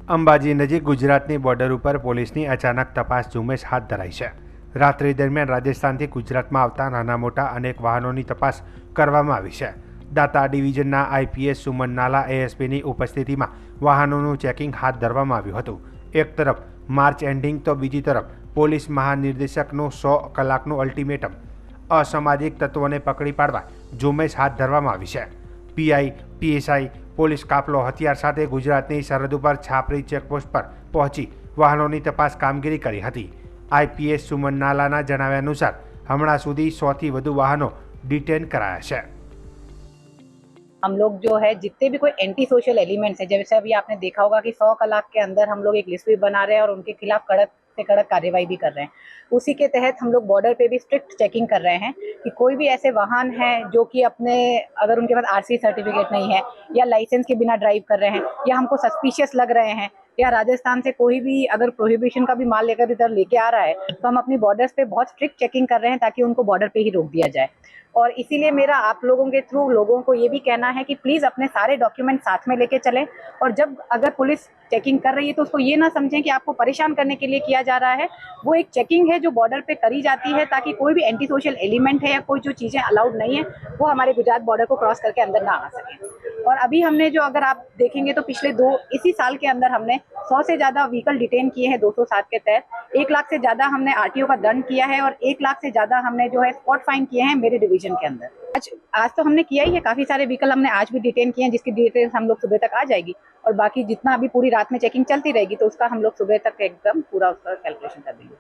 અંબાજી નજીક ગુજરાતની બોર્ડર ઉપર પોલીસની અચાનક તપાસ ઝુંબેશ હાથ ધરાઈ છે। રાત્રિ દરમિયાન રાજસ્થાનથી ગુજરાતમાં આવતા નાના મોટા અનેક વાહનોની તપાસ કરવામાં આવી છે। દાતા ડિવિઝનના આઈપીએસ સુમન નાલા એએસપીની ઉપસ્થિતિમાં વાહનોનું ચેકિંગ હાથ ધરવામાં આવ્યું હતું। એક તરફ માર્ચ એન્ડિંગ તો બીજી તરફ પોલીસ મહાનિર્દેશકનું 100 કલાકનું અલ્ટિમેટમ અસામાજિક તત્વોને પકડી પાડવા ઝુંબેશ હાથ ધરવામાં આવી છે। પીઆઈ પીએસઆઈ પોલીસ કાફલો હથિયાર સાથે ગુજરાતની સરહદ ઉપર છાપરી ચેકપોસ્ટ પર પહોંચી વાહનોની તપાસ કામગીરી કરી હતી। આઈપીએસ સુમન નાલાના જણાવ્યા અનુસાર હમણાં સુધી 100 થી વધુ વાહનો डिटेन कराया है। हम लोग जो है जितने भी कोई एंटी सोशल एलिमेंट्स हैं, जैसे अभी आपने देखा होगा कि 100 कलाक के अंदर हम लोग एक लिस्ट भी बना रहे हैं और उनके खिलाफ कड़क से कड़क कार्रवाई भी कर रहे हैं। उसी के तहत हम लोग बॉर्डर पे भी स्ट्रिक्ट चेकिंग कर रहे हैं कि कोई भी ऐसे वाहन हैं जो कि अपने अगर उनके पास आरसी सर्टिफिकेट नहीं है या लाइसेंस के बिना ड्राइव कर रहे हैं या हमको सस्पिशियस लग रहे हैं या राजस्थान से कोई भी अगर प्रोहिबिशन का भी माल लेकर इधर लेके आ रहा है तो हम अपनी बॉर्डर्स पे बहुत स्ट्रिक्ट चेकिंग कर रहे हैं ताकि उनको बॉर्डर पे ही रोक दिया जाए। और इसीलिए मेरा आप लोगों के थ्रू लोगों को ये भी कहना है कि प्लीज़ अपने सारे डॉक्यूमेंट साथ में लेके चलें और जब अगर पुलिस चेकिंग कर रही है तो उसको ये ना समझें कि आपको परेशान करने के लिए किया जा रहा है। वो एक चेकिंग है जो बॉर्डर पे करी जाती है ताकि कोई भी एंटी सोशल एलिमेंट है या कोई जो चीज़ें अलाउड नहीं है वो हमारे गुजरात बॉर्डर को क्रॉस करके अंदर ना आ सके। और अभी हमने जो अगर आप देखेंगे तो पिछले इसी साल के अंदर हमने 100 से ज़्यादा व्हीकल डिटेन किए हैं 207 के तहत। 1 लाख से ज़्यादा हमने आरटीओ का दंड किया है और 1 लाख से ज़्यादा हमने जो है स्पॉट फाइन किए हैं मेरे डिवीजन के अंदर। आज तो हमने किया ही है, काफ़ी सारे व्हीकल हमने आज भी डिटेन किए हैं जिसकी डिटेल्स हम लोग सुबह तक आ जाएगी और बाकी जितना अभी पूरी रात में चेकिंग चलती रहेगी तो उसका हम लोग सुबह तक एकदम पूरा उसका कैलकुलेशन कर देंगे।